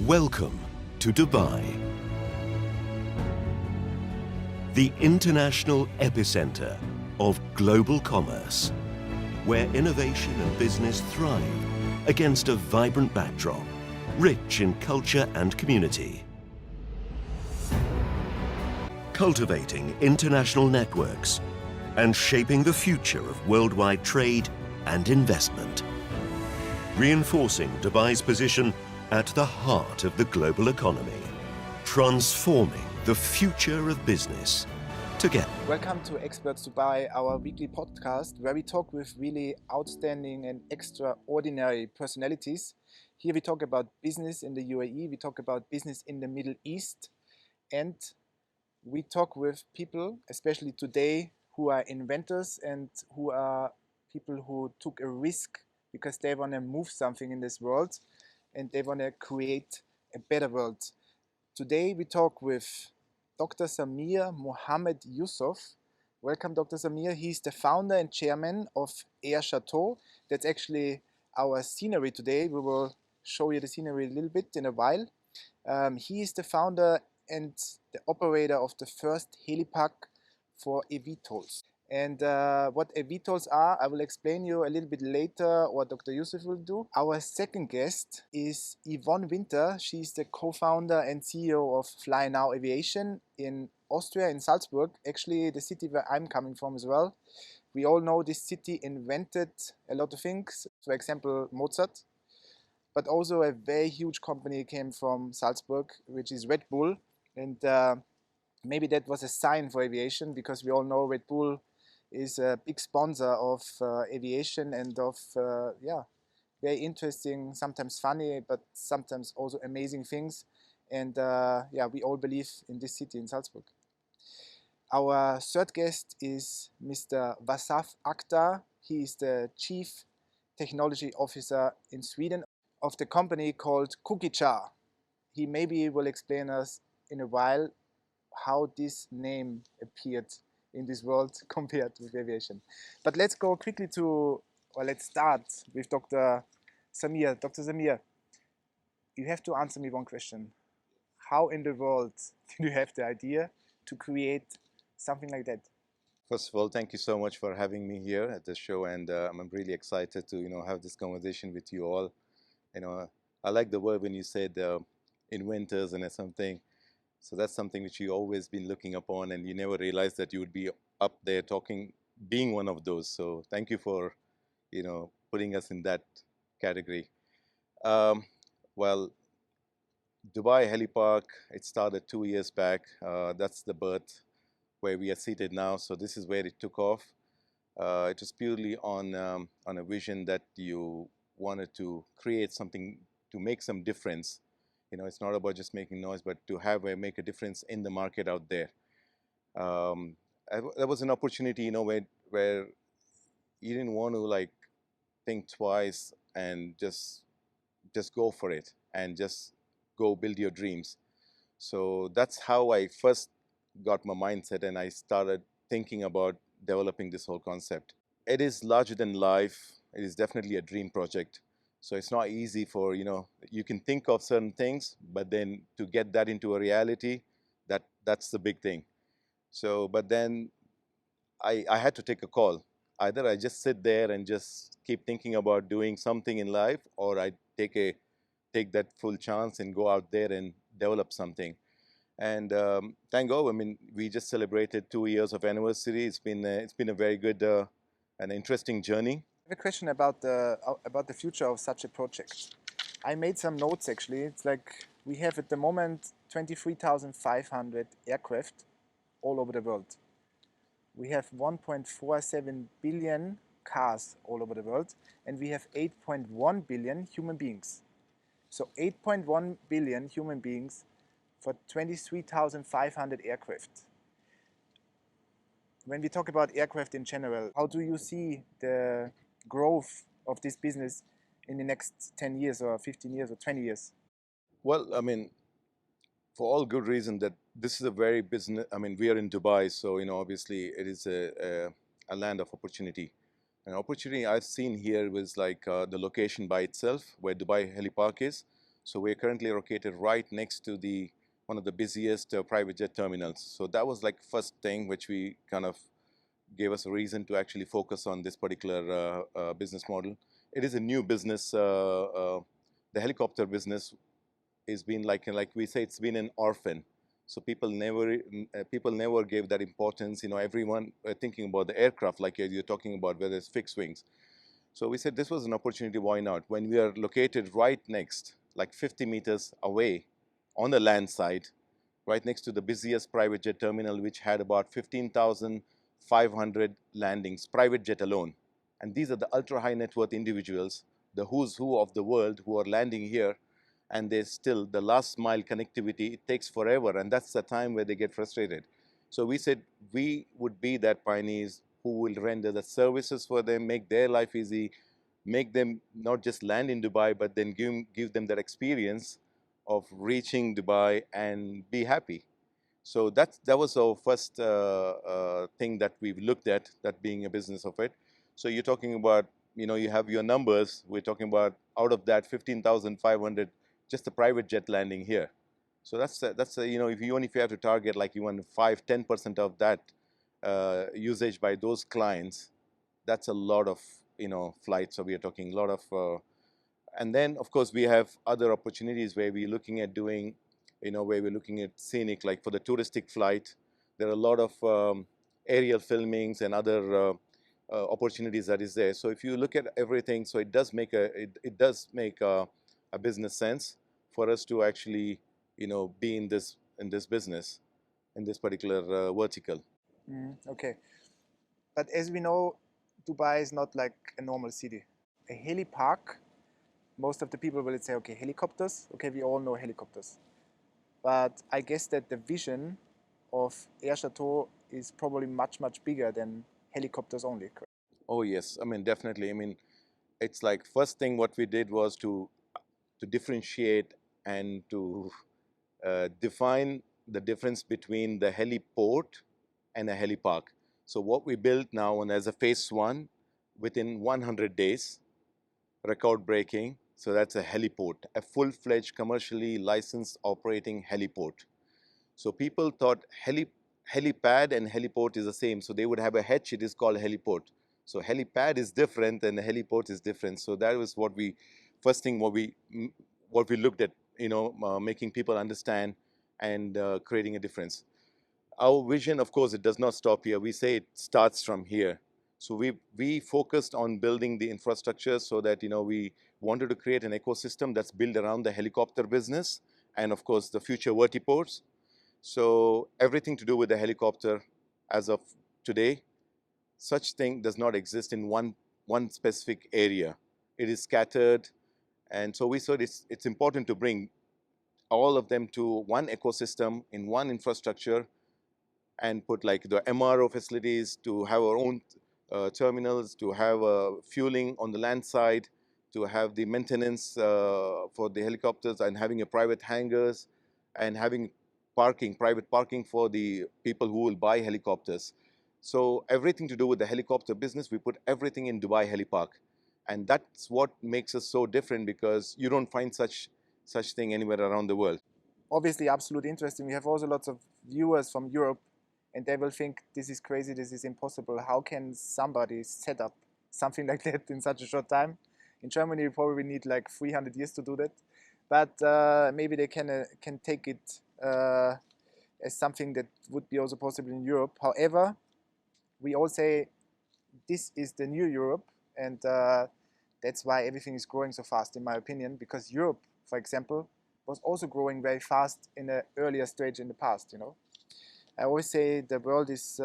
Welcome to Dubai, the international epicenter of global commerce, where innovation and business thrive against a vibrant backdrop, rich in culture and community. Cultivating international networks and shaping the future of worldwide trade and investment. Reinforcing Dubai's position at the heart of the global economy, transforming the future of business together. Welcome to Experts Dubai, our weekly podcast where we talk with really outstanding and extraordinary personalities. Here we talk about business in the UAE, we talk about business in the Middle East, and we talk with people, especially today, who are inventors and who are people who took a risk because they want to move something in this world and they want to create a better world. Today we talk with Dr. Samir Mohammad Yusuf. Welcome, Dr. Samir. He's the founder and chairman of Air Chateau. That's actually our scenery today. We will show you the scenery a little bit in a while. He is the founder and the operator of the first Helipark for EV TOLs. And what EV TOLs are, I will explain you a little bit later, or Dr. Yusuf will do. Our second guest is Yvonne Winter. She's the co-founder and CEO of flynow Aviation in Austria, in Salzburg, actually the city where I'm coming from as well. We all know this city invented a lot of things, for example, Mozart, but also a very huge company came from Salzburg, which is Red Bull. And maybe that was a sign for aviation, because we all know Red Bull is a big sponsor of aviation and of very interesting, sometimes funny, but sometimes also amazing things. And we all believe in this city in Salzburg. Our third guest is Mr. Vasaf Akhtar. He is the Chief Technology Officer in Sweden of the company called Cookie-Jar. He maybe will explain us in a while how this name appeared in this world compared with aviation. But let's go quickly let's start with Dr. Samir. Dr. Samir, you have to answer me one question. How in the world did you have the idea to create something like that? First of all, thank you so much for having me here at the show, and I'm really excited to have this conversation with you all. I like the word when you said inventors and something. So that's something which you always been looking upon, and you never realized that you would be up there talking, being one of those. So thank you for, putting us in that category. Well, Dubai Helipark, it started 2 years back. That's the birth where we are seated now. So this is where it took off. It was purely on a vision that you wanted to create something to make some difference. It's not about just making noise, but to make a difference in the market out there. There was an opportunity, where you didn't want to think twice and just go for it and just go build your dreams. So that's how I first got my mindset, and I started thinking about developing this whole concept. It is larger than life. It is definitely a dream project. So it's not easy for, you can think of certain things, but then to get that into a reality, that's the big thing. So, but then I had to take a call. Either I just sit there and just keep thinking about doing something in life, or I take that full chance and go out there and develop something. And thank God, we just celebrated 2 years of anniversary. It's been a very good and interesting journey. I have a question about the future of such a project. I made some notes actually. It's like we have at the moment 23,500 aircraft all over the world. We have 1.47 billion cars all over the world, and we have 8.1 billion human beings. So 8.1 billion human beings for 23,500 aircraft. When we talk about aircraft in general, how do you see the growth of this business in the next 10 years or 15 years or 20 years? Well, for all good reason that this is a very business, we are in Dubai, so, obviously it is a land of opportunity. An opportunity I've seen here was the location by itself, where Dubai Helipark is. So we're currently located right next to one of the busiest private jet terminals. So that was like first thing which we kind of gave us a reason to actually focus on this particular business model. It is a new business. The helicopter business has been like we say, it's been an orphan. So people never gave that importance. You know, everyone thinking about the aircraft like you're talking about, whether it's fixed wings. So we said this was an opportunity, why not? When we are located right next, like 50 meters away on the land side, right next to the busiest private jet terminal, which had about 15,500 landings, private jet alone. And these are the ultra high net worth individuals, the who's who of the world, who are landing here. And there's still the last mile connectivity, it takes forever. And that's the time where they get frustrated. So we said we would be that pioneers who will render the services for them, make their life easy, make them not just land in Dubai, but then give them that experience of reaching Dubai and be happy. So that was our first thing that we've looked at, that being a business of it. So you're talking about, you know, you have your numbers. We're talking about out of that 15,500, just a private jet landing here. So that's you know, if you have to target like even 5-10% of that usage by those clients, that's a lot of, you know, flights. So we are talking a lot of and then of course we have other opportunities where we're looking at doing, you know, where we're looking at scenic, like for the touristic flight, there are a lot of aerial filmings and other opportunities that is there. So if you look at everything, so it does make a business sense for us to actually, you know, be in this business, in this particular vertical. Okay. But as we know, Dubai is not like a normal city. A helipark, most of the people will say, okay, helicopters. Okay, we all know helicopters. But I guess that the vision of Air Chateau is probably much, much bigger than helicopters only. Oh yes, I mean definitely. I mean, it's like first thing what we did was to differentiate and to define the difference between the heliport and a helipark. So what we built now, and as a phase one, within 100 days, record breaking. So that's a heliport, a full-fledged commercially licensed operating heliport. So people thought helipad and heliport is the same. So they would have a H, it is called heliport. So helipad is different and the heliport is different. So that was what we, first thing what we looked at, you know, making people understand and creating a difference. Our vision, of course, it does not stop here. We say it starts from here. So we focused on building the infrastructure so that, you know, we wanted to create an ecosystem that's built around the helicopter business and, of course, the future vertiports. So everything to do with the helicopter as of today, such thing does not exist in one specific area. It is scattered. And so we thought it's important to bring all of them to one ecosystem in one infrastructure and put like the MRO facilities, to have our own terminals, to have fueling on the land side, to have the maintenance for the helicopters, and having a private hangars, and having private parking for the people who will buy helicopters. So everything to do with the helicopter business, we put everything in Dubai Helipark. And that's what makes us so different, because you don't find such thing anywhere around the world. Obviously, absolutely interesting. We have also lots of viewers from Europe, and they will think this is crazy, this is impossible. How can somebody set up something like that in such a short time? In Germany, we probably need like 300 years to do that. But maybe they can take it as something that would be also possible in Europe. However, we all say this is the new Europe, and that's why everything is growing so fast, in my opinion, because Europe, for example, was also growing very fast in an earlier stage in the past, you know. I always say the world is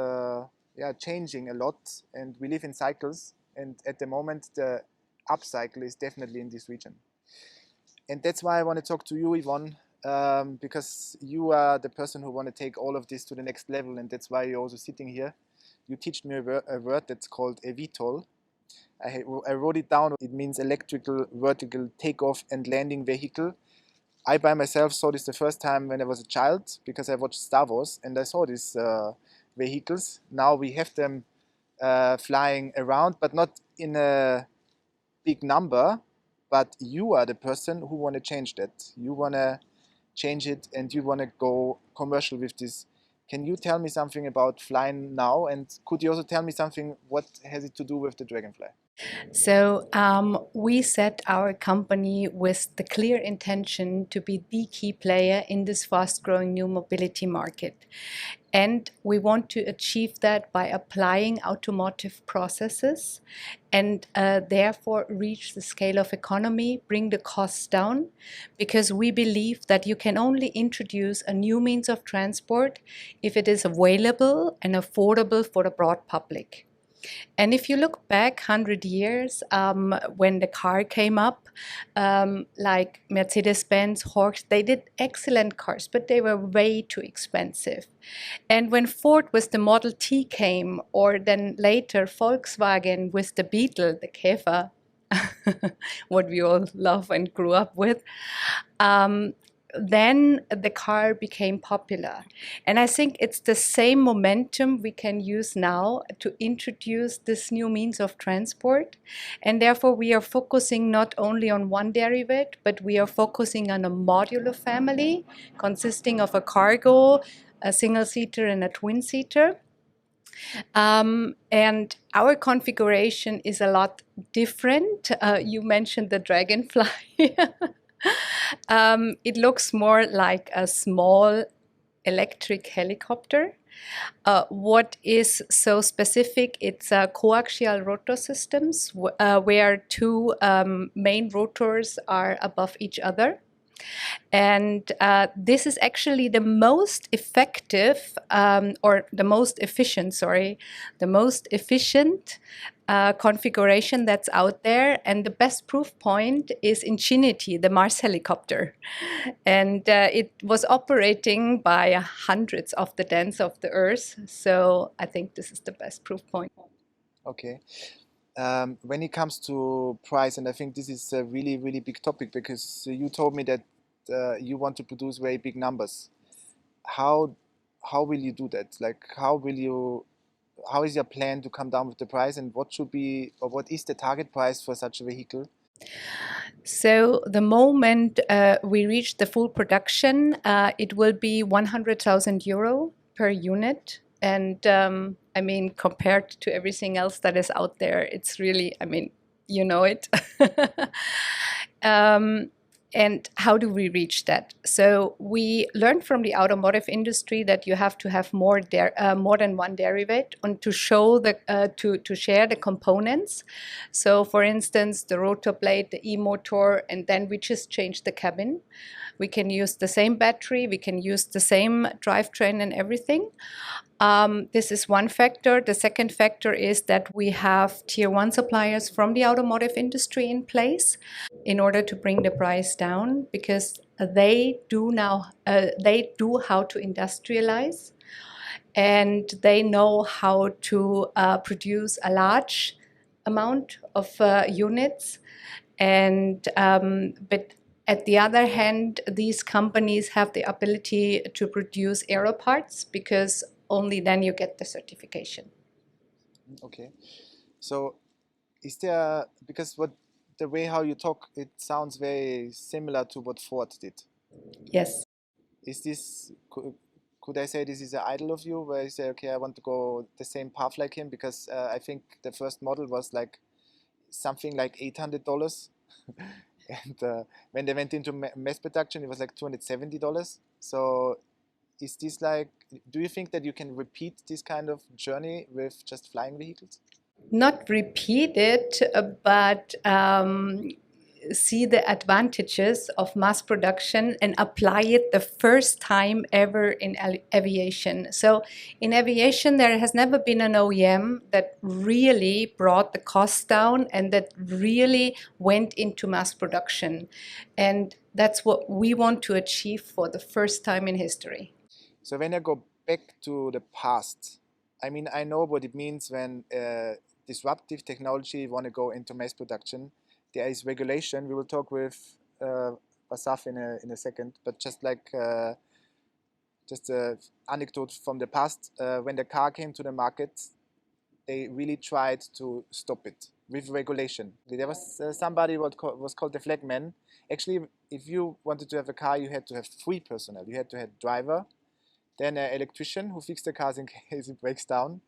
changing a lot, and we live in cycles, and at the moment the upcycle is definitely in this region. And that's why I want to talk to you, Yvonne, because you are the person who want to take all of this to the next level, and that's why you're also sitting here. You teach me a word that's called EV TOL. I wrote it down. It means electrical vertical takeoff and landing vehicle. I by myself saw this the first time when I was a child, because I watched Star Wars and I saw these vehicles. Now we have them flying around, but not in a big number. but you are the person who want to change that. You want to change it and you want to go commercial with this. Can you tell me something about flynow, and could you also tell me something what has it to do with the Dragonfly? So we set our company with the clear intention to be the key player in this fast-growing new mobility market. And we want to achieve that by applying automotive processes and therefore reach the scale of economy, bring the costs down, because we believe that you can only introduce a new means of transport if it is available and affordable for the broad public. And if you look back 100 years, when the car came up, like Mercedes-Benz, Horch, they did excellent cars, but they were way too expensive. And when Ford with the Model T came, or then later Volkswagen with the Beetle, the Käfer, what we all love and grew up with, then the car became popular. And I think it's the same momentum we can use now to introduce this new means of transport. And therefore, we are focusing not only on one derivative, but we are focusing on a modular family consisting of a cargo, a single-seater, and a twin-seater. And our configuration is a lot different. You mentioned the Dragonfly. It looks more like a small electric helicopter. What is so specific, it's coaxial rotor systems where two main rotors are above each other. And this is actually the most effective or the most efficient, the most efficient configuration that's out there. And the best proof point is Infinity, the Mars helicopter. And it was operating by hundreds of the dense of the Earth. So I think this is the best proof point. Okay. When it comes to price, and I think this is a really, really big topic, because you told me that you want to produce very big numbers. How will you do that? Like, how is your plan to come down with the price, and what should be, or what is the target price for such a vehicle? So the moment we reach the full production, it will be 100,000 euro per unit. And I mean, compared to everything else that is out there, it's really, I mean, you know it. And how do we reach that? So we learned from the automotive industry that you have to have more than one derivative and to show to share the components. So for instance, the rotor blade, the e-motor, and then we just change the cabin. We can use the same battery, we can use the same drivetrain and everything. This is one factor. The second factor is that we have tier one suppliers from the automotive industry in place in order to bring the price down, because they do how to industrialize, and they know how to produce a large amount of units. And but at the other hand, these companies have the ability to produce aero parts, because only then you get the certification. Okay. So is there, because the way how you talk, it sounds very similar to what Ford did. Yes. Is this, could I say this is an idol of you, where you say, okay, I want to go the same path like him? Because I think the first model was like something like $800. And when they went into mass production, it was like $270. So is this like, do you think that you can repeat this kind of journey with just flying vehicles? Not repeat it, but see the advantages of mass production and apply it the first time ever in aviation. So in aviation, there has never been an OEM that really brought the costs down and that really went into mass production. And that's what we want to achieve for the first time in history. So when I go back to the past, I mean, I know what it means when disruptive technology want to go into mass production. There is regulation. We will talk with Asaf in a second, but just like just an anecdote from the past, when the car came to the market, they really tried to stop it. with regulation. There was somebody what was called the flagman. Actually, if you wanted to have a car, you had to have 3 personnel. You had to have driver, then an electrician who fixed the cars in case it breaks down,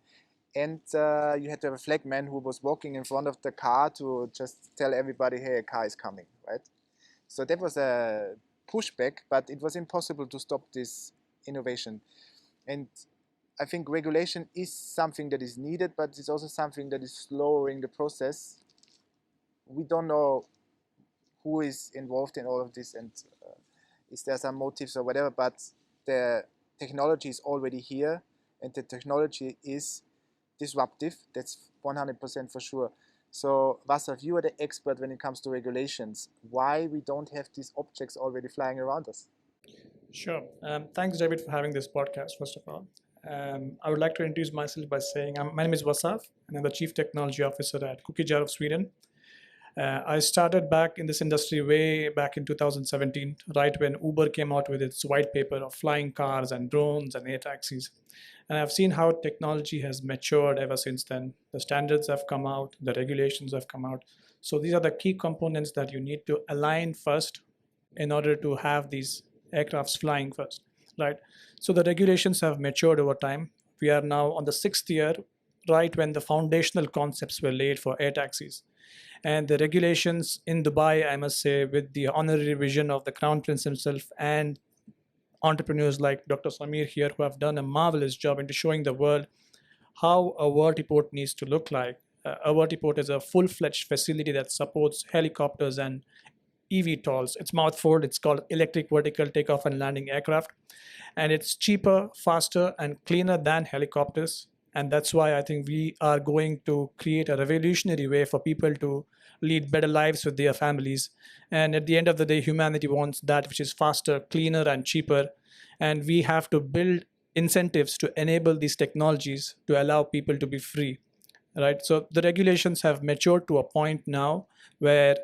and you had to have a flagman who was walking in front of the car to just tell everybody, hey, a car is coming, right? So that was a pushback, but it was impossible to stop this innovation. And I think regulation is something that is needed, but it's also something that is slowing the process. We don't know who is involved in all of this and is there some motives or whatever, but the technology is already here and the technology is disruptive. That's 100% for sure. So Vasav, you are the expert when it comes to regulations. Why we don't have these objects already flying around us? Sure. Thanks, David, for having this podcast, first of all. I would like to introduce myself by saying my name is Vasav, and I'm the Chief Technology Officer at Cookie Jar of Sweden. I started back in this industry way back in 2017, right when Uber came out with its white paper of flying cars and drones and air taxis. And I've seen how technology has matured ever since then. The standards have come out, the regulations have come out. So these are the key components that you need to align first in order to have these aircrafts flying first, right? So the regulations have matured over time. We are now on the 6th year, right when the foundational concepts were laid for air taxis. And the regulations in Dubai, I must say, with the honorary vision of the Crown Prince himself and entrepreneurs like Dr. Samir here, who have done a marvelous job into showing the world how a vertiport needs to look like. A vertiport is a full-fledged facility that supports helicopters and EV TOLs. It's mouthful. It's called electric vertical takeoff and landing aircraft. And it's cheaper, faster, and cleaner than helicopters. And that's why I think we are going to create a revolutionary way for people to lead better lives with their families. And at the end of the day, humanity wants that which is faster, cleaner, and cheaper. And we have to build incentives to enable these technologies to allow people to be free, right? So the regulations have matured to a point now where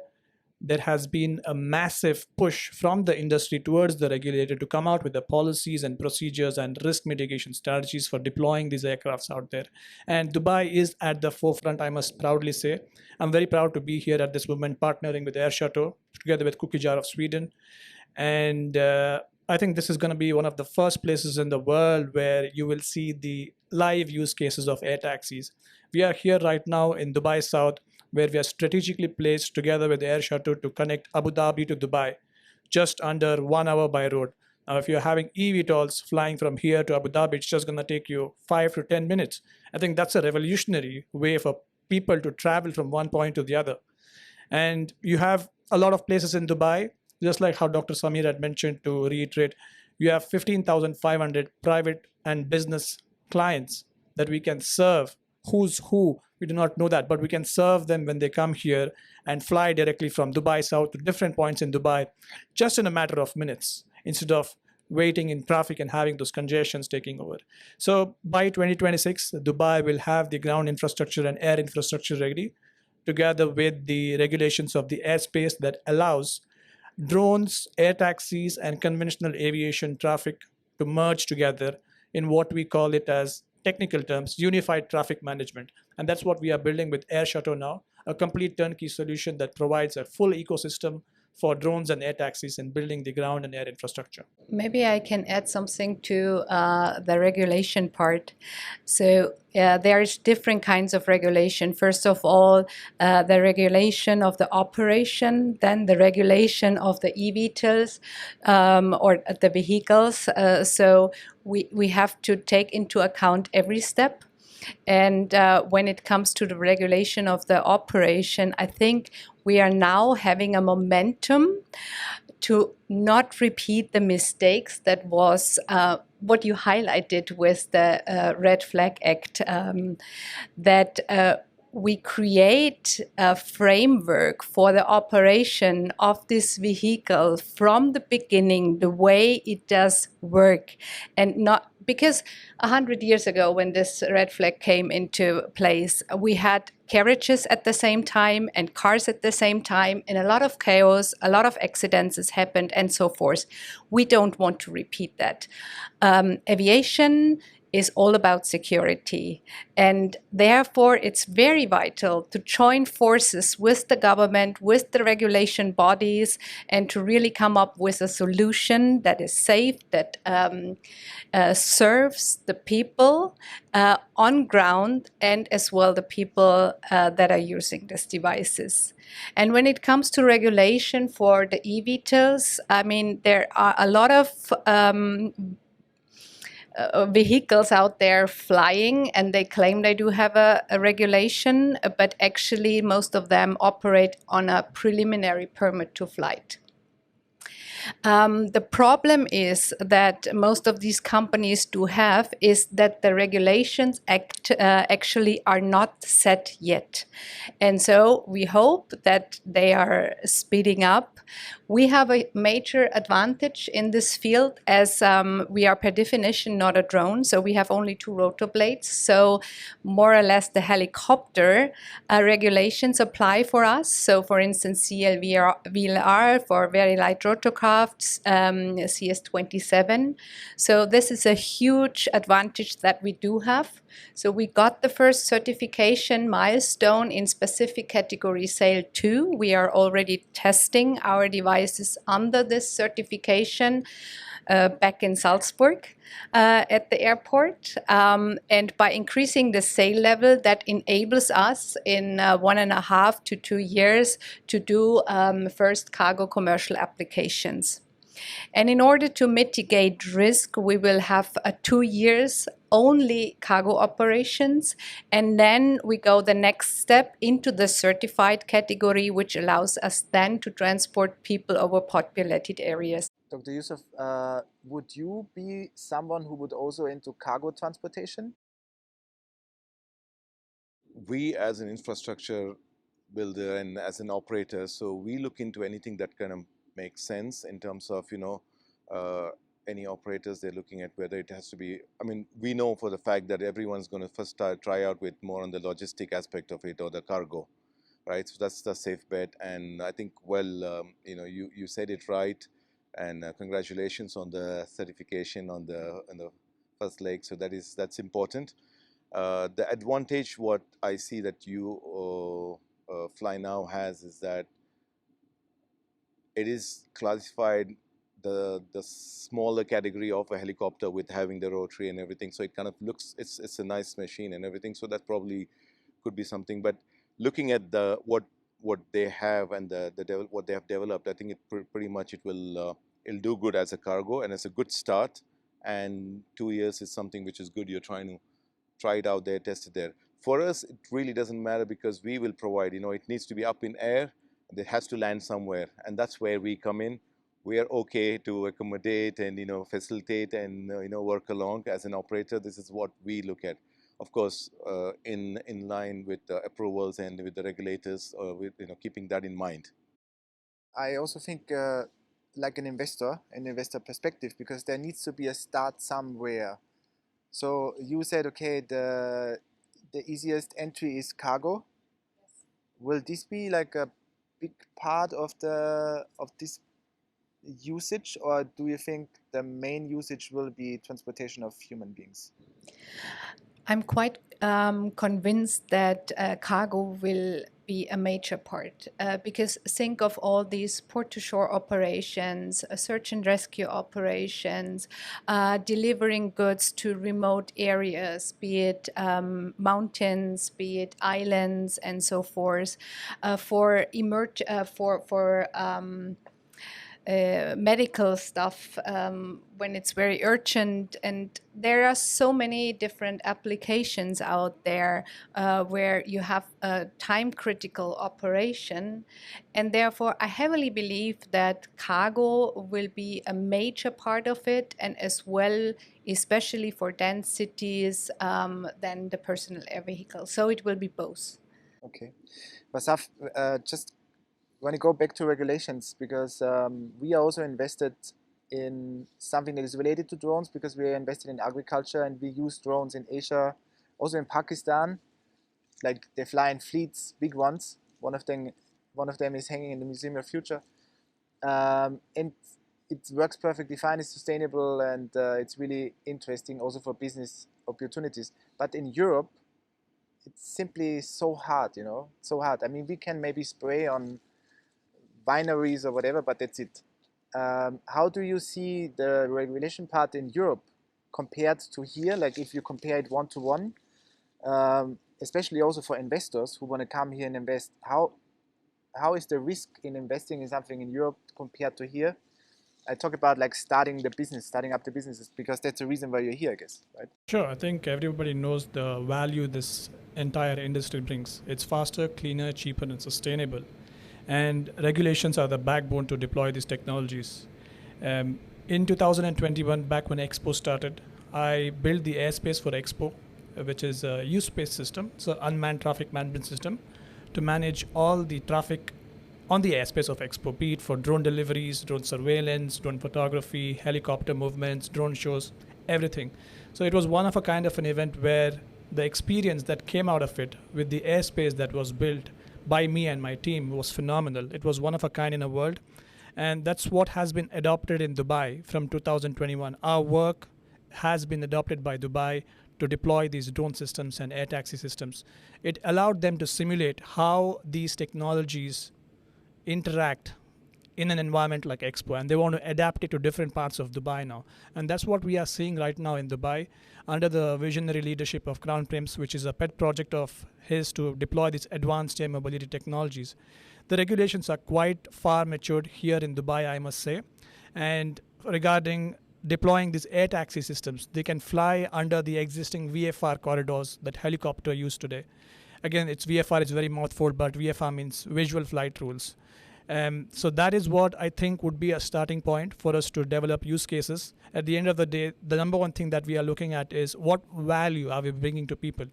there has been a massive push from the industry towards the regulator to come out with the policies and procedures and risk mitigation strategies for deploying these aircrafts out there. And Dubai is at the forefront, I must proudly say. I'm very proud to be here at this moment, partnering with Air Chateau, together with Cookie Jar of Sweden. And I think this is going to be one of the first places in the world where you will see the live use cases of air taxis. We are here right now in Dubai South, where we are strategically placed together with Air Chateau to connect Abu Dhabi to Dubai, just under 1 hour by road. Now, if you're having EV TOLs flying from here to Abu Dhabi, it's just going to take you 5 to 10 minutes. I think that's a revolutionary way for people to travel from one point to the other. And you have a lot of places in Dubai, just like how Dr. Samir had mentioned, to reiterate, you have 15,500 private and business clients that we can serve. Who's who? We do not know that, but we can serve them when they come here and fly directly from Dubai South to different points in Dubai, just in a matter of minutes, instead of waiting in traffic and having those congestions taking over. So by 2026, Dubai will have the ground infrastructure and air infrastructure ready, together with the regulations of the airspace that allows drones, air taxis, and conventional aviation traffic to merge together in what we call it as technical terms, unified traffic management. And that's what we are building with Air Chateau now, a complete turnkey solution that provides a full ecosystem for drones and air taxis and building the ground and air infrastructure. Maybe I can add something to the regulation part. So there's different kinds of regulation. First of all, the regulation of the operation, then the regulation of the EV TOLs or the vehicles. So we have to take into account every step. And when it comes to the regulation of the operation, I think we are now having a momentum to not repeat the mistakes that was what you highlighted with the Red Flag Act, that we create a framework for the operation of this vehicle from the beginning, the way it does work, and not because 100 years ago when this red flag came into place, we had carriages at the same time and cars at the same time, and a lot of chaos, a lot of accidents has happened and so forth. We don't want to repeat that. Aviation is all about security. And therefore, it's very vital to join forces with the government, with the regulation bodies, and to really come up with a solution that is safe, that serves the people on ground and as well the people that are using these devices. And when it comes to regulation for the EV TOLs, I mean, there are a lot of vehicles out there flying, and they claim they do have a regulation, but actually most of them operate on a preliminary permit to flight. The problem is that most of these companies do have is that the regulations actually are not set yet. And so we hope that they are speeding up. We have a major advantage in this field as we are per definition not a drone, so we have only 2 rotor blades. So more or less the helicopter regulations apply for us. So for instance, CLVLR for very light rotorcrafts, CS27. So this is a huge advantage that we do have. So we got the first certification milestone in specific category Sail 2. We are already testing our devices under this certification back in Salzburg at the airport. And by increasing the sail level, that enables us in 1.5 to 2 years to do first cargo commercial applications. And in order to mitigate risk, we will have 2 years only cargo operations, and then we go the next step into the certified category, which allows us then to transport people over populated areas. Dr. Yusuf, would you be someone who would also into cargo transportation? We as an infrastructure builder and as an operator, so we look into anything that kind of makes sense in terms of, any operators, they're looking at whether it has to be, I mean, we know for the fact that everyone's going to first try out with more on the logistic aspect of it or the cargo, right? So that's the safe bet. And I think, well, you said it right, and congratulations on the certification on the first leg. So that's important. The advantage what I see that you flynow has is that it is classified the smaller category of a helicopter with having the rotary and everything. So it kind of looks, it's a nice machine and everything. So that probably could be something. But looking at the what they have and what they have developed, I think it pretty much it'll do good as a cargo and as a good start. And 2 years is something which is good. You're trying to try it out there, test it there. For us, it really doesn't matter because we will provide. It needs to be up in air. It has to land somewhere, and that's where we come in. We are okay to accommodate and facilitate and work along as an operator. This is what we look at, of course, in line with the approvals and with the regulators, with keeping that in mind. I also think like an investor perspective, because there needs to be a start somewhere. So you said, okay, the easiest entry is cargo. Yes. Will this be like a big part of this usage, or do you think the main usage will be transportation of human beings? I'm quite convinced that cargo will be a major part because think of all these port-to-shore operations, search and rescue operations, delivering goods to remote areas, be it mountains, be it islands, and so forth, for medical stuff when it's very urgent. And there are so many different applications out there where you have a time-critical operation. And therefore, I heavily believe that cargo will be a major part of it, and as well, especially for dense cities, than the personal air vehicle. So it will be both. Okay. Wasaf, just when you go back to regulations, because we are also invested in something that is related to drones, because we are invested in agriculture and we use drones in Asia, also in Pakistan. Like they fly in fleets, big ones. One of them is hanging in the Museum of Future, and it works perfectly fine. It's sustainable, and it's really interesting also for business opportunities. But in Europe, it's simply so hard, you know, so hard. I mean, we can maybe spray on binaries or whatever, but that's it. How do you see the regulation part in Europe compared to here? Like if you compare it one to one, especially also for investors who want to come here and invest, how is the risk in investing in something in Europe compared to here? I talk about like starting up the businesses, because that's the reason why you're here, I guess, right? Sure, I think everybody knows the value this entire industry brings. It's faster, cleaner, cheaper, and sustainable. And regulations are the backbone to deploy these technologies. In 2021, back when Expo started, I built the airspace for Expo, which is a U-Space system, so unmanned traffic management system, to manage all the traffic on the airspace of Expo, be it for drone deliveries, drone surveillance, drone photography, helicopter movements, drone shows, everything. So it was one of a kind of an event where the experience that came out of it with the airspace that was built by me and my team was phenomenal. It was one of a kind in the world. And that's what has been adopted in Dubai from 2021. Our work has been adopted by Dubai to deploy these drone systems and air taxi systems. It allowed them to simulate how these technologies interact in an environment like Expo, and they want to adapt it to different parts of Dubai now. And that's what we are seeing right now in Dubai under the visionary leadership of Crown Prince, which is a pet project of his to deploy these advanced air mobility technologies. The regulations are quite far matured here in Dubai, I must say. And regarding deploying these air taxi systems, they can fly under the existing VFR corridors that helicopter use today. Again, it's VFR is very mouthful, but VFR means visual flight rules. So that is what I think would be a starting point for us to develop use cases. At the end of the day, the number one thing that we are looking at is what value are we bringing to people?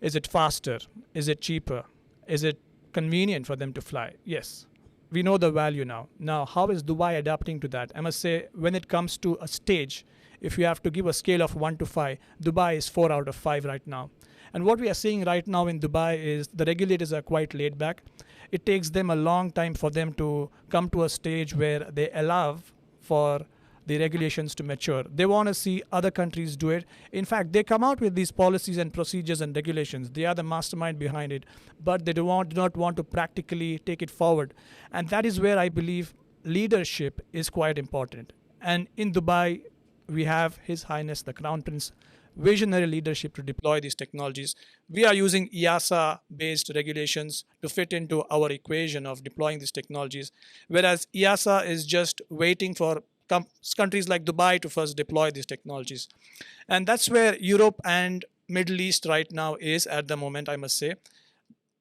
Is it faster? Is it cheaper? Is it convenient for them to fly? Yes. We know the value now. Now, how is Dubai adapting to that? I must say, when it comes to a stage, if you have to give a scale of 1 to 5, Dubai is 4 out of 5 right now. And what we are seeing right now in Dubai is the regulators are quite laid back. It takes them a long time for them to come to a stage where they allow for the regulations to mature. They want to see other countries do it. In fact, they come out with these policies and procedures and regulations. They are the mastermind behind it, but they do not want to practically take it forward. And that is where I believe leadership is quite important. And in Dubai, we have His Highness the Crown Prince visionary leadership to deploy these technologies. We are using EASA-based regulations to fit into our equation of deploying these technologies, whereas EASA is just waiting for countries like Dubai to first deploy these technologies. And that's where Europe and Middle East right now is at the moment, I must say.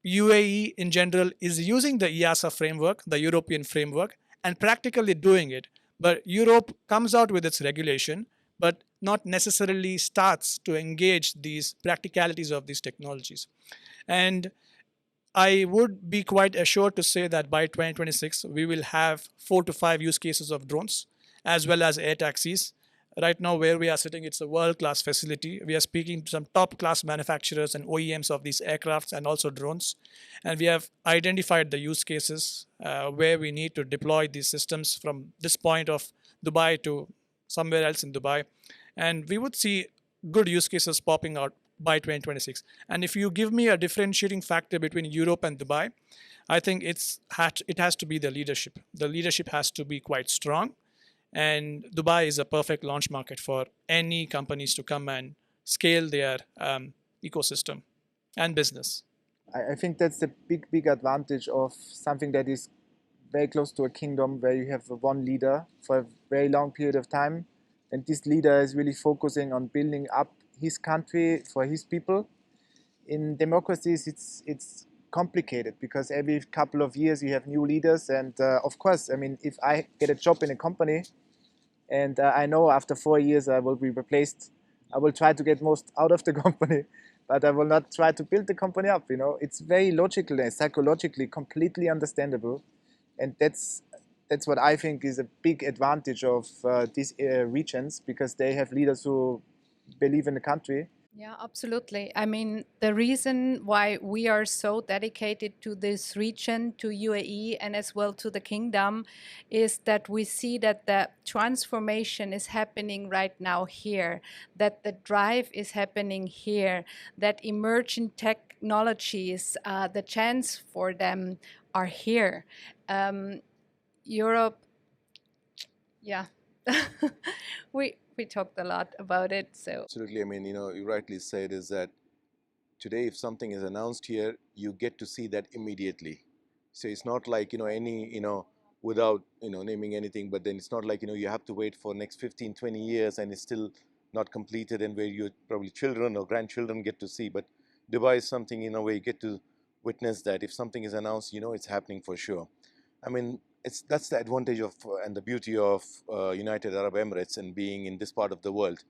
UAE in general is using the EASA framework, the European framework, and practically doing it. But Europe comes out with its regulation, but not necessarily starts to engage these practicalities of these technologies. And I would be quite assured to say that by 2026, we will have 4 to 5 use cases of drones, as well as air taxis. Right now, where we are sitting, it's a world-class facility. We are speaking to some top-class manufacturers and OEMs of these aircrafts and also drones. And we have identified the use cases where we need to deploy these systems from this point of Dubai to somewhere else in Dubai. And we would see good use cases popping out by 2026. And if you give me a differentiating factor between Europe and Dubai, I think it has to be the leadership. The leadership has to be quite strong. And Dubai is a perfect launch market for any companies to come and scale their ecosystem and business. I think that's the big advantage of something that is very close to a kingdom, where you have one leader for a very long period of time. And this leader is really focusing on building up his country for his people. In democracies, it's complicated, because every couple of years you have new leaders. And of course, I mean, if I get a job in a company and I know after 4 years I will be replaced, I will try to get most out of the company, but I will not try to build the company up. You know, it's very logical and psychologically completely understandable. And that's what I think is a big advantage of these regions, because they have leaders who believe in the country. Yeah, absolutely. I mean, the reason why we are so dedicated to this region, to UAE, and as well to the kingdom, is that we see that the transformation is happening right now here, that the drive is happening here, that emerging technologies, the chance for them are here. Europe, yeah, we talked a lot about it. So Absolutely. I mean, you rightly said is that today, if something is announced here, you get to see that immediately. So it's not like, without, naming anything, but then it's not like, you have to wait for next 15, 20 years and it's still not completed and where your probably children or grandchildren get to see. But Dubai is something, where you get to witness that. If something is announced, it's happening for sure. I mean, that's the advantage of and the beauty of United Arab Emirates and being in this part of the world.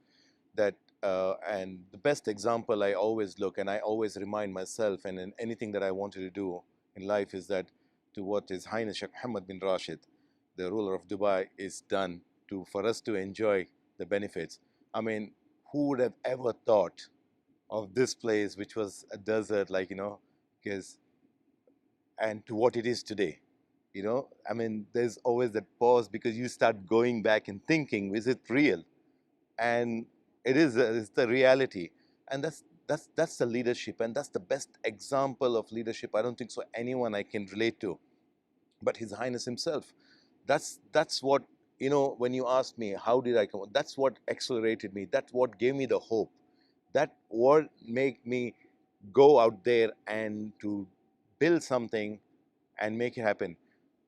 That and the best example I always look and I always remind myself and in anything that I wanted to do in life is that to what His Highness Sheikh Mohammed bin Rashid, the ruler of Dubai, is done to for us to enjoy the benefits. I mean, who would have ever thought of this place, which was a desert, because and to what it is today? I mean, there's always that pause because you start going back and thinking, is it real? And it's the reality, and that's the leadership, and that's the best example of leadership. I don't think so anyone I can relate to but His Highness himself. That's what, when you ask me how did I come, that's what accelerated me, that's what gave me the hope, that what make me go out there and to build something and make it happen.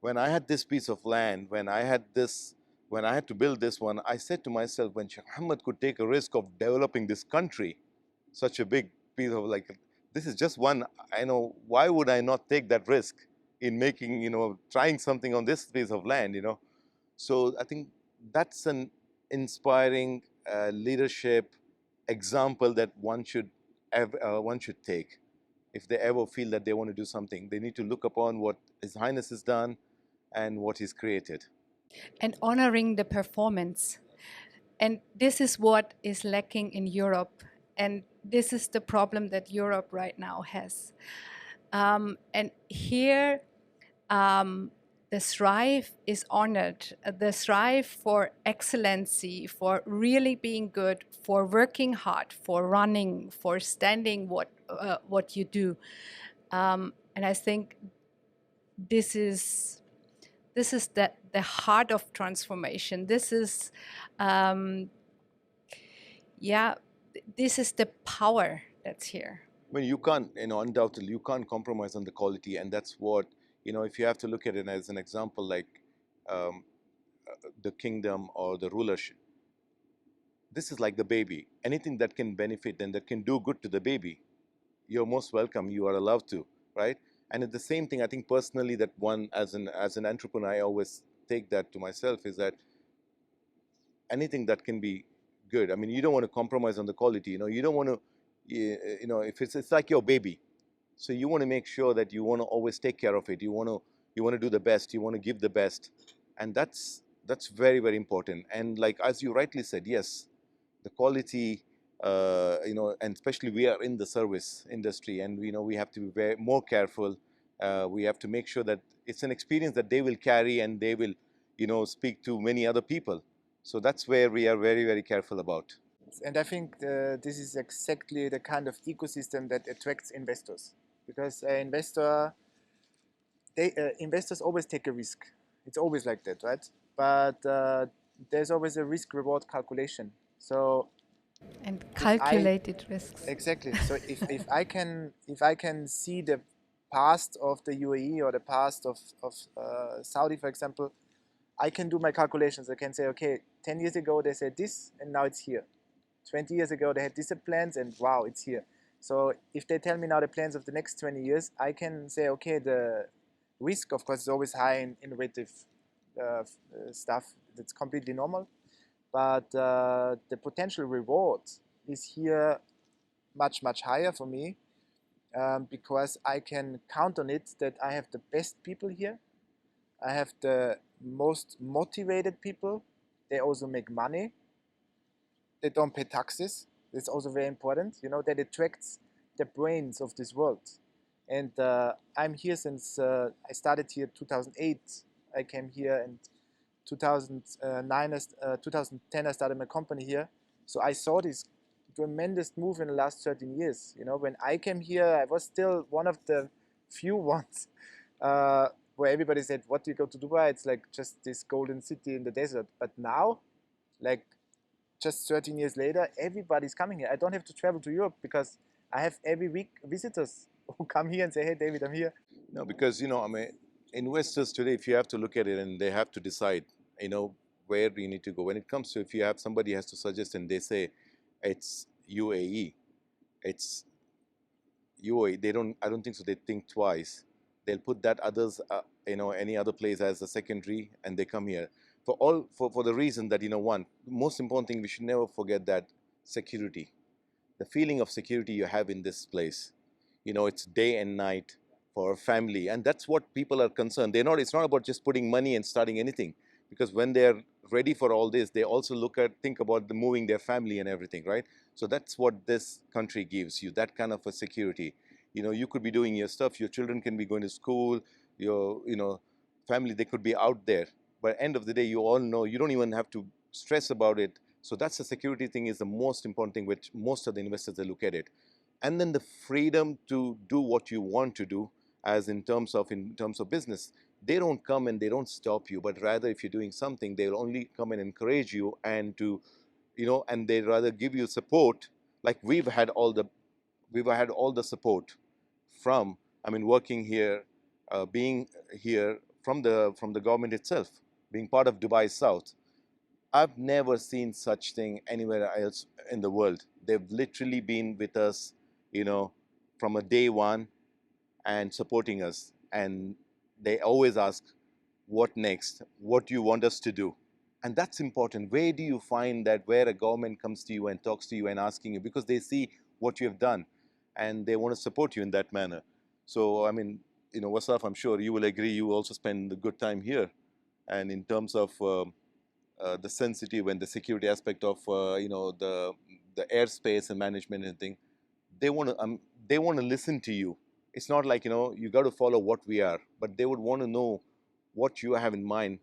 When I had this piece of land, when I had to build this one, I said to myself, when Sheikh Mohammed could take a risk of developing this country, such a big piece of this is just one, why would I not take that risk in making, trying something on this piece of land, So I think that's an inspiring leadership example that one should take. If they ever feel that they want to do something, they need to look upon what His Highness has done and what he's created. and honoring the performance. And this is what is lacking in Europe. And this is the problem that Europe right now has. And here, the thrive is honored, the thrive for excellency, for really being good, for working hard, for running, for standing what you do. And I think this is the heart of transformation. This is, this is the power that's here. I mean, you can't, undoubtedly, you can't compromise on the quality, and that's what, if you have to look at it as an example, like the kingdom or the rulership, this is like the baby. Anything that can benefit and that can do good to the baby, you're most welcome. You are allowed to, right? And it's the same thing. I think personally, that one as an entrepreneur, I always take that to myself is that anything that can be good. I mean, you don't want to compromise on the quality. You don't want to. If it's like your baby, so you want to make sure that you want to always take care of it. You want to do the best. You want to give the best, and that's very, very important. And like as you rightly said, yes, the quality. And especially we are in the service industry, and we have to be more careful. We have to make sure that it's an experience that they will carry and they will, speak to many other people. So that's where we are very, very careful about. And I think this is exactly the kind of ecosystem that attracts investors, because investors always take a risk. It's always like that, right? But there's always a risk-reward calculation. So and calculated risks. Exactly. So if I can see the past of the UAE or the past of Saudi, for example, I can do my calculations. I can say, okay, 10 years ago they said this, and now it's here. 20 years ago they had these plans, and wow, it's here. So if they tell me now the plans of the next 20 years, I can say, okay, the risk, of course, is always high in innovative stuff. That's completely normal. But the potential reward is here much, much higher for me, because I can count on it that I have the best people here. I have the most motivated people. They also make money. They don't pay taxes. It's also very important, you know, that attracts the brains of this world. And I'm here since I started here 2008. I came here in 2010 I started my company here. So I saw this tremendous move in the last 13 years. You know, when I came here, I was still one of the few ones where everybody said, what do you go to Dubai? It's like just this golden city in the desert. But now, like just 13 years later, everybody's coming here. I don't have to travel to Europe because I have every week visitors who come here and say, hey, David, I'm here. No, because, you know, I mean, investors today, if you have to look at it and they have to decide, you know, where you need to go. When it comes to, if you have somebody has to suggest and they say it's UAE, it's UAE, I don't think so. They think twice. They'll put that others, you know, any other place as a secondary, and they come here for the reason that, you know, one, most important thing, we should never forget that security, the feeling of security you have in this place. You know, it's day and night for a family, and that's what people are concerned. It's not about just putting money and starting anything, because when they're ready for all this, they also think about moving their family and everything, right? So that's what this country gives you, that kind of a security. You know, you could be doing your stuff, your children can be going to school, your, you know, family, they could be out there. But end of the day, you all know, you don't even have to stress about it. So that's the security thing is the most important thing, which most of the investors, they look at it. And then the freedom to do what you want to do, as in terms of business. They don't come and they don't stop you, but rather if you're doing something, they'll only come and encourage you, and to, you know, and they rather give you support. Like we've had all the support from, I mean, working here, being here from the government itself, being part of Dubai South. I've never seen such thing anywhere else in the world. They've literally been with us, you know, from a day one and supporting us. And they always ask, what next? What do you want us to do? And that's important. Where do you find that, where a government comes to you and talks to you and asking you, because they see what you have done and they want to support you in that manner. So, I mean, you know, Wasaf, I'm sure you will agree, you also spend a good time here. And in terms of the sensitive and the security aspect of, you know, the airspace and management and thing, they want to listen to you. It's not like, you know, you got to follow what we are, but they would want to know what you have in mind,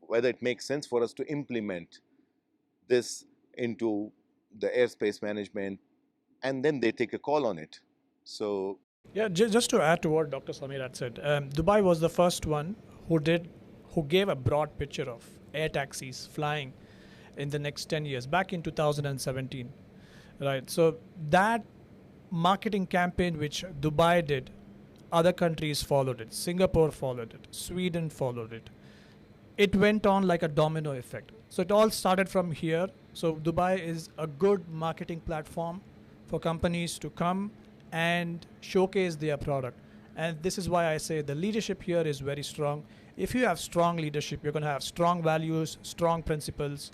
whether it makes sense for us to implement this into the airspace management, and then they take a call on it. So Yeah, just to add to what Dr. Samir had said, Dubai was the first one who gave a broad picture of air taxis flying in the next 10 years, back in 2017, right? So that marketing campaign which Dubai did, other countries followed it. Singapore followed it. Sweden followed it. It went on like a domino effect. So it all started from here. So Dubai is a good marketing platform for companies to come and showcase their product. And this is why I say the leadership here is very strong. If you have strong leadership, you're going to have strong values, strong principles,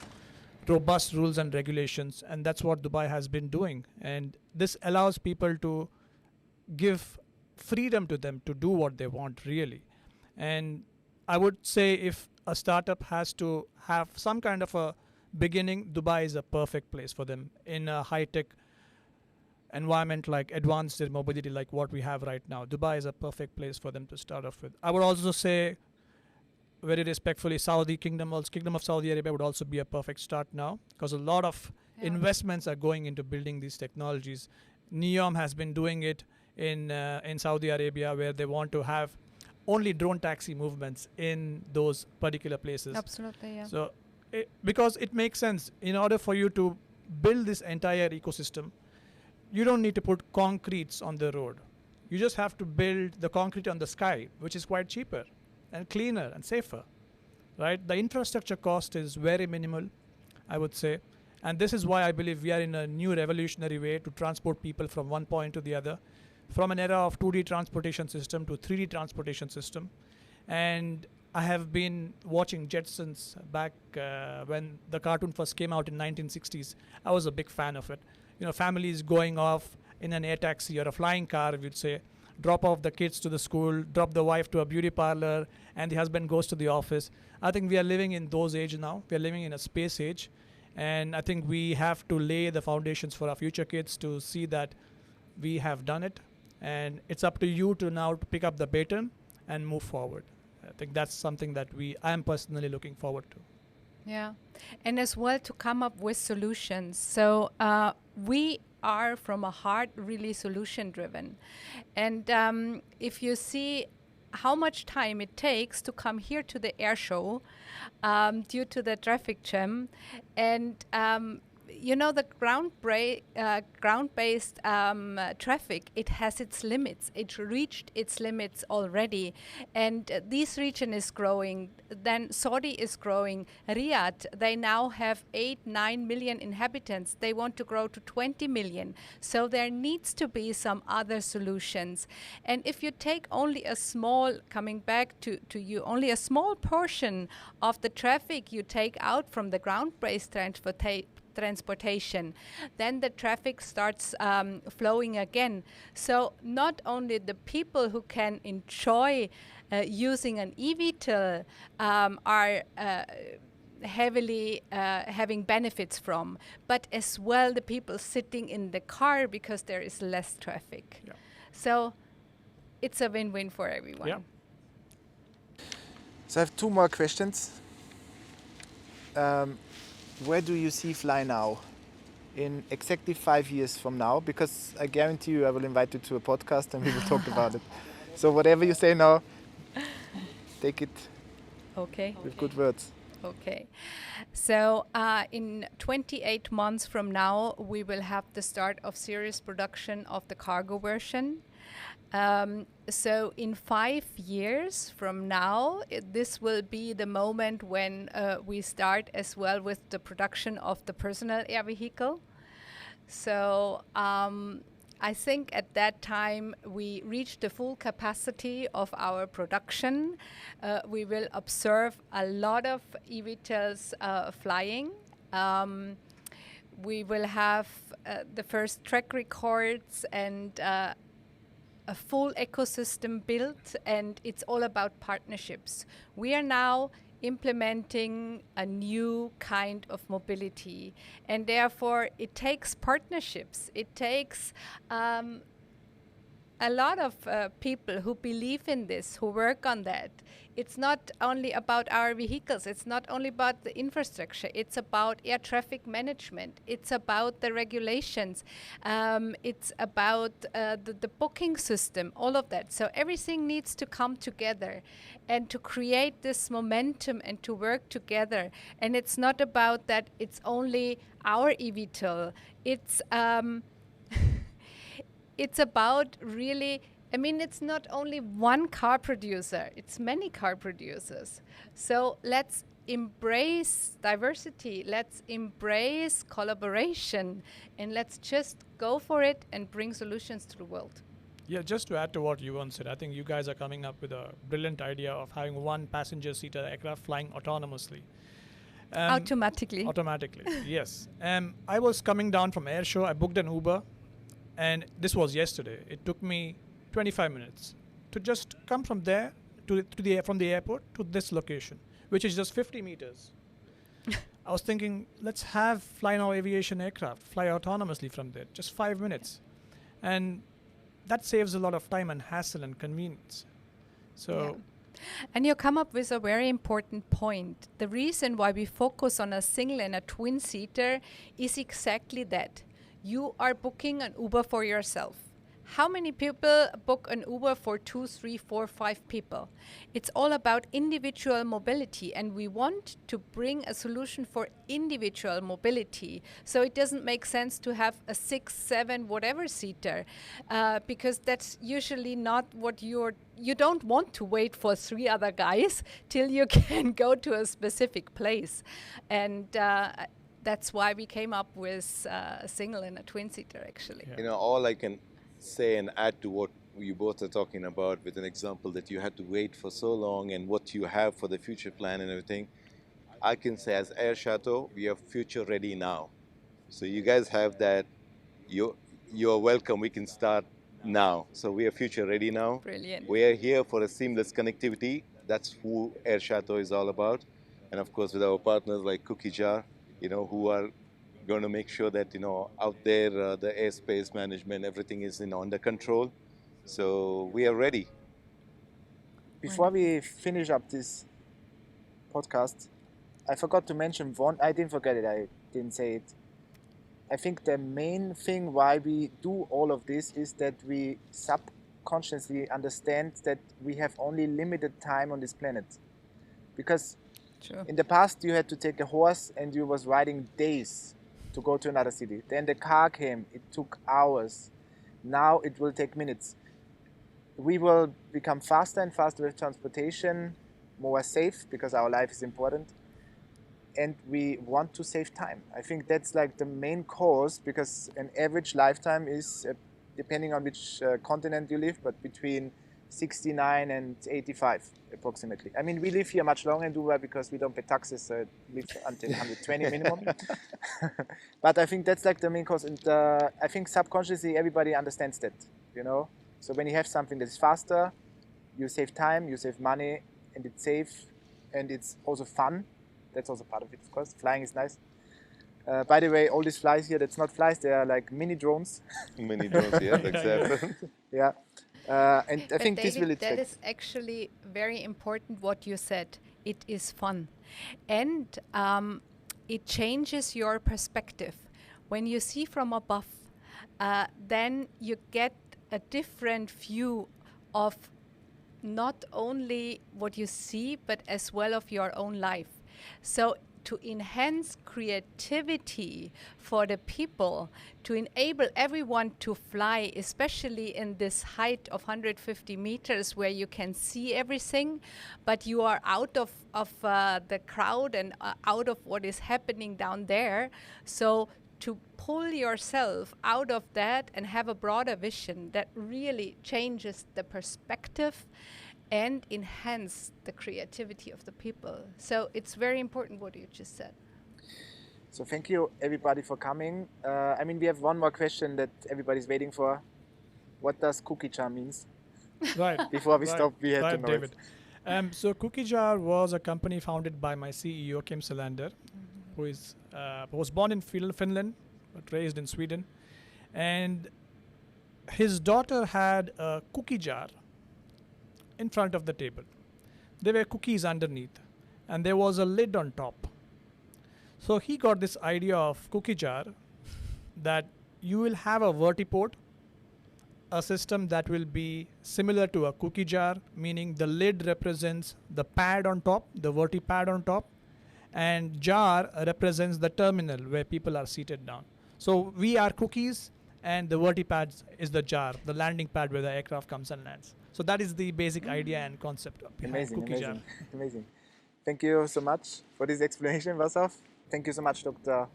robust rules and regulations, and that's what Dubai has been doing. And this allows people to give freedom to them to do what they want, really. And I would say if a startup has to have some kind of a beginning, Dubai is a perfect place for them in a high-tech environment like advanced air mobility like what we have right now. Dubai is a perfect place for them to start off with. I would also say, very respectfully, Kingdom of Saudi Arabia would also be a perfect start now, because a lot of investments are going into building these technologies. NEOM has been doing it in Saudi Arabia, where they want to have only drone taxi movements in those particular places. Absolutely, yeah. So, because it makes sense, in order for you to build this entire ecosystem, you don't need to put concretes on the road. You just have to build the concrete on the sky, which is quite cheaper and cleaner and safer, right? The infrastructure cost is very minimal, I would say. And this is why I believe we are in a new revolutionary way to transport people from one point to the other, from an era of 2D transportation system to 3D transportation system. And I have been watching Jetsons back when the cartoon first came out in 1960s. I was a big fan of it. You know, families going off in an air taxi or a flying car, we'd say, drop off the kids to the school, drop the wife to a beauty parlor, and the husband goes to the office. I think we are living in those age now. We are living in a space age. And I think we have to lay the foundations for our future kids to see that we have done it. And it's up to you to now pick up the baton and move forward. I think that's something that I am personally looking forward to. Yeah, and as well to come up with solutions. So we are from a heart really solution driven. And if you see how much time it takes to come here to the air show due to the traffic jam, and the ground-based traffic, it has its limits. It reached its limits already. And this region is growing. Then Saudi is growing. Riyadh, they now have 8-9 million inhabitants. They want to grow to 20 million. So there needs to be some other solutions. And if you take only a small, coming back to you, only a small portion of the traffic you take out from the ground-based transportation, then the traffic starts flowing again. So not only the people who can enjoy using an eVTOL are heavily having benefits from, but as well the people sitting in the car because there is less traffic. Yeah. So it's a win-win for everyone. Yeah. So I have two more questions. Where do you see flynow in exactly 5 years from now? Because I guarantee you I will invite you to a podcast and we will talk about it. So whatever you say now, take it with good words. Okay. So in 28 months from now, we will have the start of serious production of the cargo version. So in 5 years from now, this will be the moment when we start as well with the production of the personal air vehicle. So I think at that time we reach the full capacity of our production. We will observe a lot of eVTOLs flying. We will have the first track records and a full ecosystem built, and it's all about partnerships. We are now implementing a new kind of mobility, and therefore it takes partnerships. It takes a lot of people who believe in this, who work on that. It's not only about our vehicles, it's not only about the infrastructure, it's about air traffic management, it's about the regulations, it's about the booking system, all of that. So everything needs to come together and to create this momentum and to work together. And it's not about that it's only our eVTOL. It's about really, I mean, it's not only one car producer, it's many car producers. So let's embrace diversity, let's embrace collaboration, and let's just go for it and bring solutions to the world. Yeah, just to add to what Yvonne said, I think you guys are coming up with a brilliant idea of having one passenger seater aircraft flying autonomously. Automatically, yes. I was coming down from Air Show, I booked an Uber, and this was yesterday. It took me 25 minutes to just come from there from the airport to this location, which is just 50 meters. I was thinking, let's have flynow aviation aircraft fly autonomously from there, just 5 minutes. And that saves a lot of time and hassle and convenience. So. Yeah. And you come up with a very important point. The reason why we focus on a single and a twin-seater is exactly that. You are booking an Uber for yourself. How many people book an Uber for 2, 3, 4, 5 people? It's all about individual mobility, and we want to bring a solution for individual mobility. So it doesn't make sense to have a 6, 7, whatever seater, because that's usually not what you don't want to wait for 3 other guys till you can go to a specific place. And that's why we came up with a single and a twin-seater, actually. Yeah. You know, all I can say and add to what you both are talking about with an example that you had to wait for so long and what you have for the future plan and everything, I can say as Air Chateau, we are future ready now. So you guys have that, you're welcome, we can start now. So we are future ready now. Brilliant. We are here for a seamless connectivity. That's who Air Chateau is all about. And of course with our partners like Cookie Jar, who are going to make sure that, out there, the airspace management, everything is under control. So we are ready. Before we finish up this podcast, I forgot to mention one. I didn't forget it. I didn't say it. I think the main thing why we do all of this is that we subconsciously understand that we have only limited time on this planet. Because in the past you had to take a horse and you was riding days to go to another city. Then the car came, it took hours. Now it will take minutes. We will become faster and faster with transportation, more safe because our life is important. And we want to save time. I think that's like the main cause, because an average lifetime is, depending on which continent you live, but between 69 and 85 approximately. I mean, we live here much longer in Dubai because we don't pay taxes, so we live until 120 minimum. But I think that's like the main cause. And I think subconsciously everybody understands that, So when you have something that's faster, you save time, you save money, and it's safe, and it's also fun. That's also part of it, of course. Flying is nice. By the way, all these flies here, that's not flies, they are like mini drones. Mini drones, yeah, exactly. Yeah. And I think David, this will that is actually very important what you said. It is fun. And it changes your perspective. When you see from above, then you get a different view of not only what you see, but as well of your own life. So to enhance creativity for the people, to enable everyone to fly, especially in this height of 150 meters where you can see everything, but you are out of the crowd and out of what is happening down there. So to pull yourself out of that and have a broader vision that really changes the perspective and enhance the creativity of the people. So it's very important what you just said. So thank you everybody for coming. I mean, we have one more question that everybody's waiting for. What does cookie jar means? Right. Before we stop, we had to know David. it. So Cookie Jar was a company founded by my CEO, Kim Selander, who was born in Finland, but raised in Sweden. And his daughter had a cookie jar in front of the table. There were cookies underneath, and there was a lid on top. So he got this idea of cookie jar, that you will have a vertiport, a system that will be similar to a cookie jar, meaning the lid represents the pad on top, the vertipad on top, and jar represents the terminal where people are seated down. So we are cookies, and the vertipad is the jar, the landing pad where the aircraft comes and lands. So that is the basic idea and concept behind Cookie Jar. Amazing. Thank you so much for this explanation, Vasaf. Thank you so much, Dr.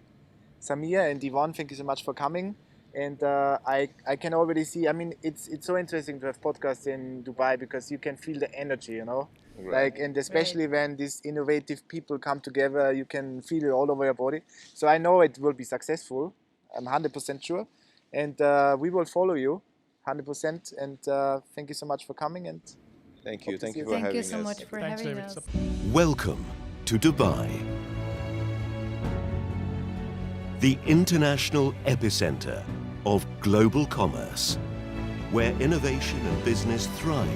Samir and Yvonne. Thank you so much for coming. And I can already see, I mean, it's so interesting to have podcasts in Dubai because you can feel the energy, Right. And especially when these innovative people come together, you can feel it all over your body. So I know it will be successful. I'm 100% sure. And we will follow you 100%. And thank you so much for coming. And thank you. Thank you for Thank having you us. so much for Thanks, having David. us. Welcome to Dubai, the international epicenter of global commerce, where innovation and business thrive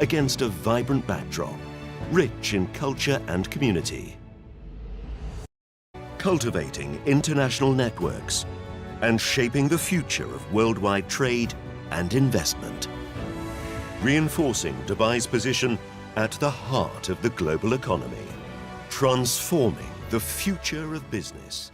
against a vibrant backdrop, rich in culture and community. Cultivating international networks and shaping the future of worldwide trade and investment. Reinforcing Dubai's position at the heart of the global economy. Transforming the future of business.